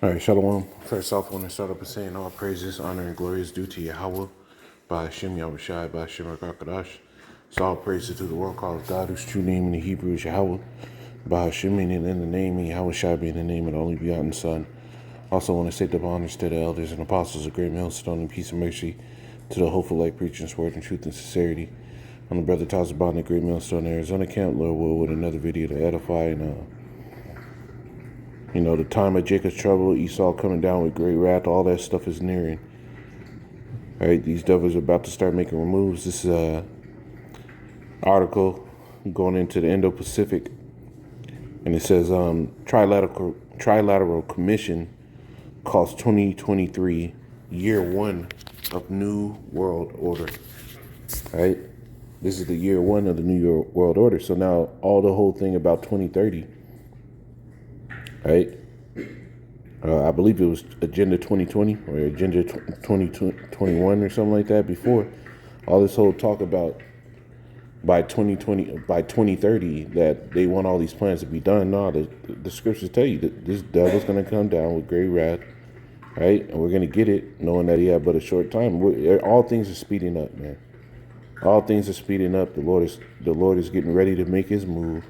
All right, Shalom. First off, I want to start up by saying all praises, honor, and glory is due to Yahweh, by Hashem Yahushai, by Hashem HaKadosh. So all praises to the one called God, whose true name in the Hebrew is Yahweh, by Hashem meaning in the name, and Yahushai being the name of the only begotten Son. Also want to say double honors to the elders and apostles of great millstone and peace and mercy to the hopeful light preaching word in truth and sincerity. I'm the brother Tazabon, the great millstone Arizona camp, Lord will, with another video to edify and the time of Jacob's trouble, Esau coming down with great wrath, all that stuff is nearing. All right, these devils are about to start making moves. This is a article going into the Indo-Pacific, and it says Trilateral Commission calls 2023 year one of New World Order. All right, this is the year one of the New World Order. So now all the whole thing about 2030. Right, I believe it was Agenda 2020 or Agenda 2021 or something like that. Before all this whole talk about by 2030 that they want all these plans to be done. No, the scriptures tell you that this devil's going to come down with great wrath, right? And we're going to get it, knowing that he had but a short time. All things are speeding up, man. All things are speeding up. The Lord is getting ready to make his move.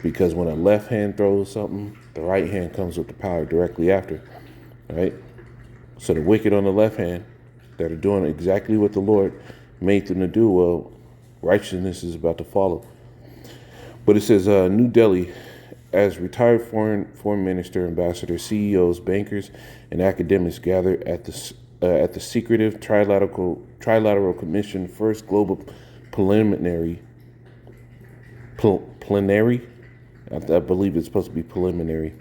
Because when a left hand throws something, the right hand comes with the power directly after, right? So the wicked on the left hand that are doing exactly what the Lord made them to do, well, righteousness is about to follow. But it says New Delhi, as retired foreign minister, ambassador, CEOs, bankers, and academics gather at the secretive Trilateral Commission first global plenary. I believe it's supposed to be preliminary.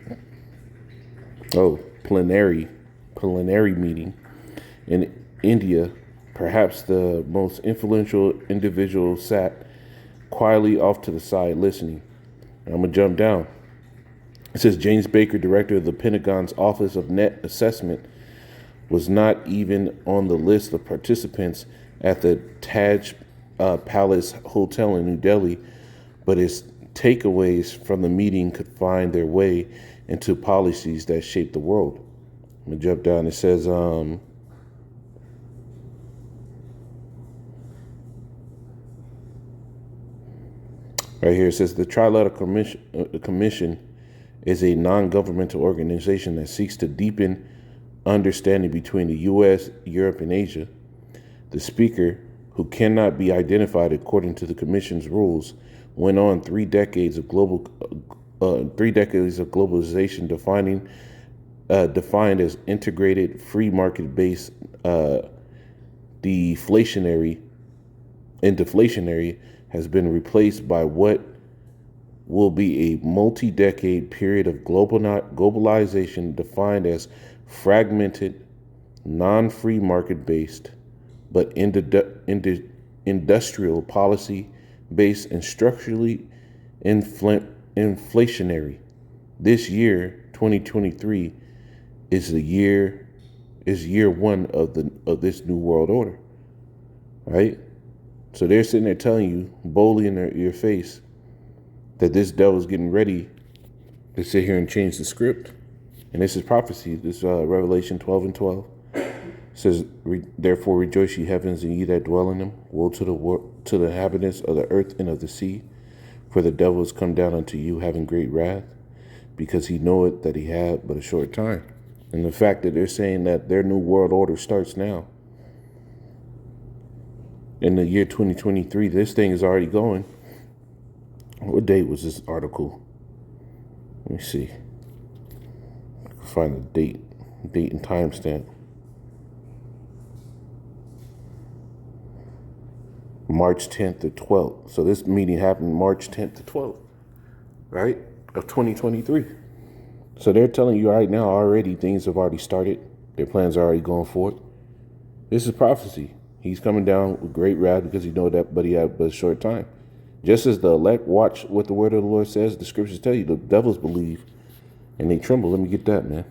Oh, plenary meeting in India. Perhaps the most influential individual sat quietly off to the side listening. I'm going to jump down. It says James Baker, director of the Pentagon's Office of Net Assessment, was not even on the list of participants at the Taj Palace Hotel in New Delhi, but his takeaways from the meeting could find their way into policies that shape the world. I'm going to jump down. It says, right here, it says the Trilateral Commission is a non-governmental organization that seeks to deepen understanding between the U.S., Europe, and Asia. The speaker, who cannot be identified according to the Commission's rules, went on 3 decades of globalization, defined as integrated, free market-based, deflationary, has been replaced by what will be a multi-decade period of globalization defined as fragmented, non-free market-based, but industrial policy based and structurally inflationary. This year, 2023, is year one of this new world order, right? So they're sitting there telling you boldly in your face that this devil's getting ready to sit here and change the script. And this is prophecy. This Revelation 12:12. Says, therefore rejoice, ye heavens, and ye that dwell in them. Woe to the inhabitants of the earth and of the sea, for the devil is come down unto you, having great wrath, because he knoweth that he had but a short time. And the fact that they're saying that their new world order starts now, in the year 2023, this thing is already going. What date was this article? Let me see. I can find the date and timestamp. March 10th to 12th. So this meeting happened March 10th to 12th, right, of 2023. So they're telling you right now already things have already started. Their plans are already going forward. This is prophecy. He's coming down with great wrath because he know that, but he had but a short time. Just as the elect watch what the word of the Lord says, the scriptures tell you the devils believe and they tremble. Let me get that, man.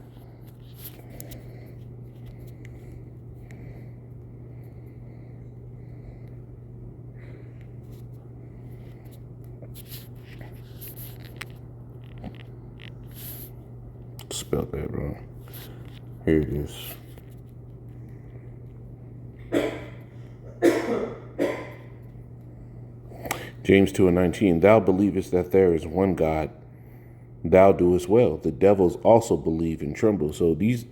Spelled that wrong. Here it is. James 2:19. Thou believest that there is one God, thou doest well. The devils also believe and tremble. So these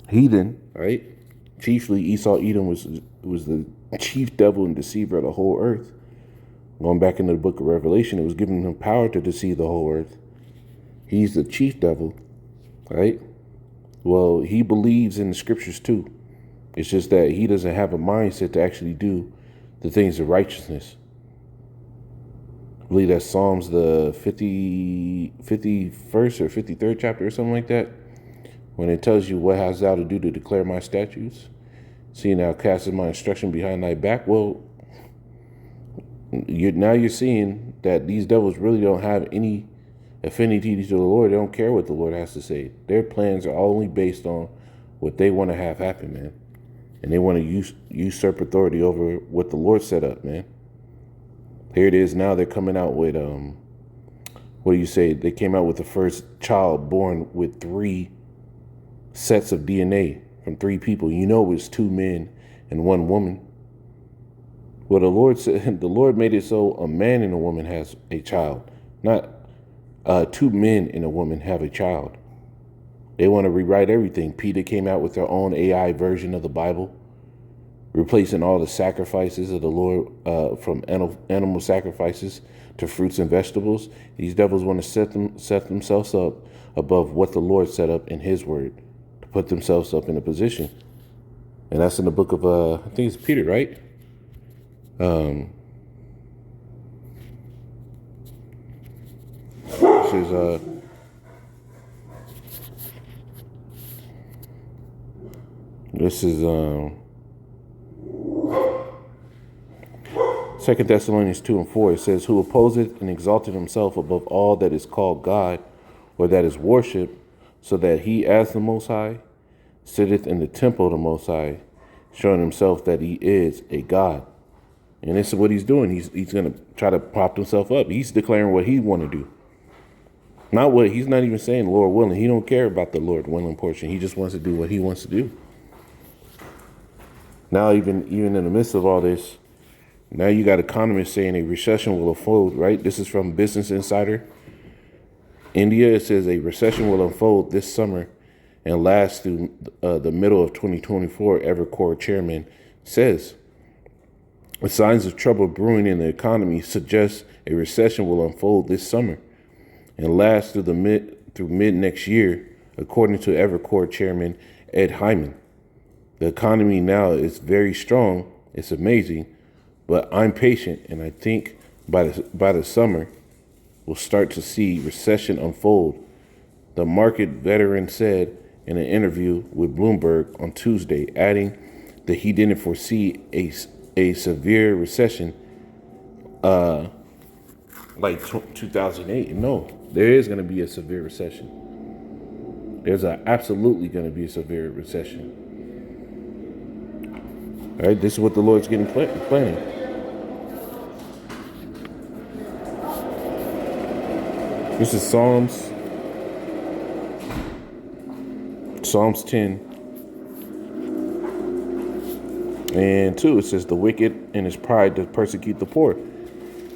heathen, right? Chiefly Esau Edom was the chief devil and deceiver of the whole earth. Going back into the book of Revelation, it was giving him power to deceive the whole earth. He's the chief devil, right? Well, he believes in the scriptures too. It's just that he doesn't have a mindset to actually do the things of righteousness. I believe that's Psalms the 51st or 53rd chapter or something like that, when it tells you, what hast thou to do to declare my statutes? Seeing thou castest my instruction behind thy back. Well, you're seeing that these devils really don't have any affinity to the Lord. They don't care what the Lord has to say. Their plans are only based on what they want to have happen, man. And they want to usurp authority over what the Lord set up, man. Here it is. Now they're coming out with, what do you say? They came out with the first child born with 3 sets of DNA from 3 people. You know, it was 2 men and 1 woman. Well, the Lord said, the Lord made it so a man and a woman has a child, not 2 men and a woman have a child. They want to rewrite everything. Peter came out with their own AI version of the Bible, replacing all the sacrifices of the Lord from animal sacrifices to fruits and vegetables. These devils want to set themselves up above what the Lord set up in his word, to put themselves up in a position. And that's in the book of, I think it's Peter, right? This is 2 Thessalonians 2:4. It says, who opposeth and exalted himself above all that is called God, or that is worshipped, so that he as the Most High sitteth in the temple of the Most High, showing himself that he is a God. And this is what he's doing. He's going to try to prop himself up. He's declaring what he want to do. He's not even saying Lord willing. He don't care about the Lord willing portion. He just wants to do what he wants to do. Now, even in the midst of all this, now you got economists saying a recession will unfold, right? This is from Business Insider. India, it says a recession will unfold this summer and last through the middle of 2024, Evercore chairman says. The signs of trouble brewing in the economy suggest a recession will unfold this summer and last through mid next year, according to Evercore chairman Ed Hyman. The economy now is very strong. It's amazing, but I'm patient, and I think by the summer, we'll start to see recession unfold. The market veteran said in an interview with Bloomberg on Tuesday, adding that he didn't foresee a severe recession like 2008. No, there is going to be a severe recession. There's absolutely going to be a severe recession. All right, this is what the Lord's getting planning. This is Psalms 10 and 2. It says, the wicked in his pride to persecute the poor.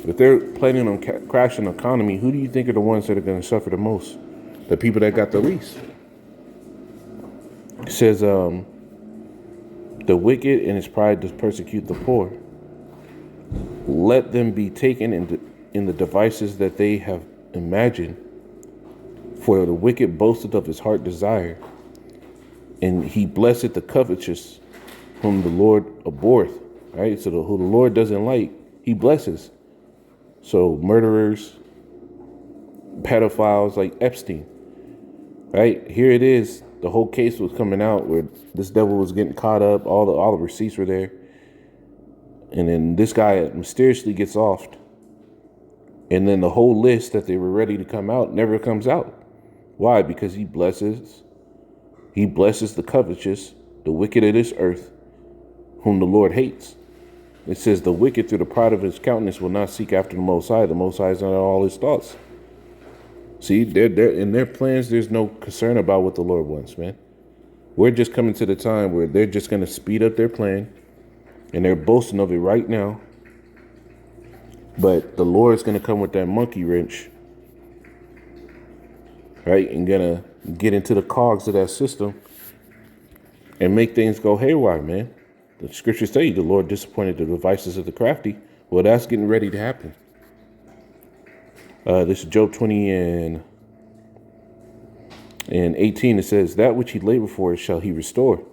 If they're planning on crashing the economy, who do you think are the ones that are going to suffer the most? The people that got the least. It says, the wicked in his pride does persecute the poor. Let them be taken in the devices that they have imagined. For the wicked boasteth of his heart desire, and he blesseth the covetous, whom the Lord abhorreth. Right? So who the Lord doesn't like, he blesses. So murderers, pedophiles like Epstein. Right? Here it is. The whole case was coming out where this devil was getting caught up. All the receipts were there. And then this guy mysteriously gets offed. And then the whole list that they were ready to come out never comes out. Why? Because he blesses the covetous, the wicked of this earth, whom the Lord hates. It says the wicked through the pride of his countenance will not seek after the Most High. The Most High is not all his thoughts. See, they're in their plans, there's no concern about what the Lord wants, man. We're just coming to the time where they're just going to speed up their plan, and they're boasting of it right now. But the Lord's going to come with that monkey wrench, right? And going to get into the cogs of that system and make things go haywire, man. The scriptures tell you the Lord disappointed the devices of the crafty. Well, that's getting ready to happen. This is Job 20 and 18. It says, that which he labored for shall he restore,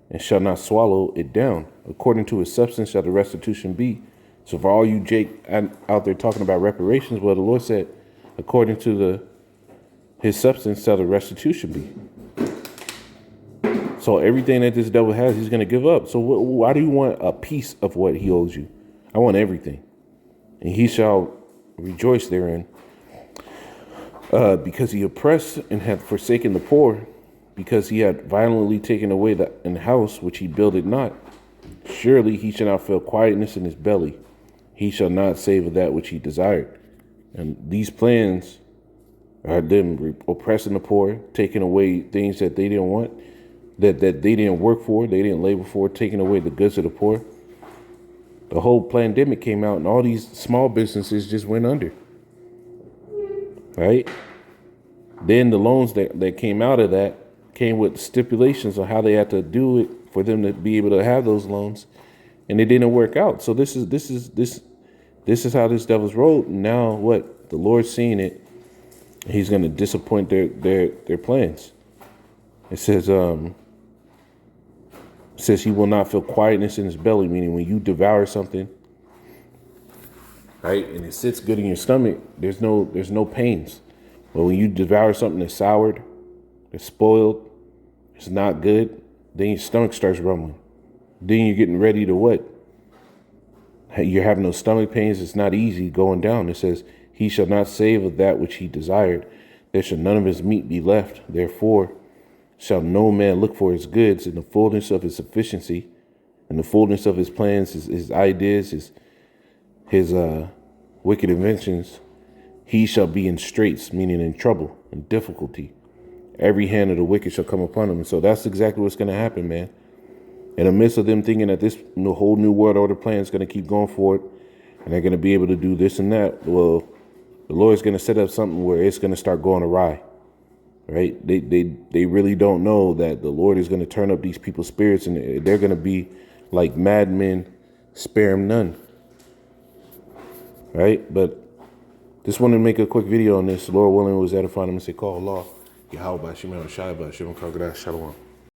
and shall not swallow it down. According to his substance shall the restitution be. So for all you Jake out there talking about reparations, well, the Lord said, according to his substance shall the restitution be. So everything that this devil has, he's going to give up. So why do you want a piece of what he owes you? I want everything. And he shall rejoice therein. Because he oppressed and had forsaken the poor, because he had violently taken away the house which he builded not. Surely he shall not feel quietness in his belly. He shall not save of that which he desired. And these plans are them oppressing the poor, taking away things that they didn't want, that they didn't work for, they didn't labor for, taking away the goods of the poor. The whole pandemic came out and all these small businesses just went under. Right? Then the loans that came out of that came with stipulations on how they had to do it for them to be able to have those loans. And it didn't work out. So this is how this devil's rolled. Now what? The Lord's seeing it. He's going to disappoint their plans. It says he will not feel quietness in his belly, meaning when you devour something, right, and it sits good in your stomach, there's no pains. But when you devour something that's soured, that's spoiled, it's not good, then your stomach starts rumbling. Then you're getting ready to what? You're having those stomach pains. It's not easy going down. It says, he shall not save of that which he desired. There shall none of his meat be left. Therefore shall no man look for his goods in the fullness of his sufficiency, in the fullness of his plans, his ideas, his wicked inventions. He shall be in straits, meaning in trouble and difficulty. Every hand of the wicked shall come upon him. And so that's exactly what's going to happen, man. In the midst of them thinking that this whole new world order plan is going to keep going forward and they're going to be able to do this and that, well, the Lord's going to set up something where it's going to start going awry, right? They really don't know that the Lord is going to turn up these people's spirits and they're going to be like madmen, spare them none, right? But just wanted to make a quick video on this. Lord willing, was edifying them and say, call Allah. Yahweh, Shema, Shai, Shalom, Shalom.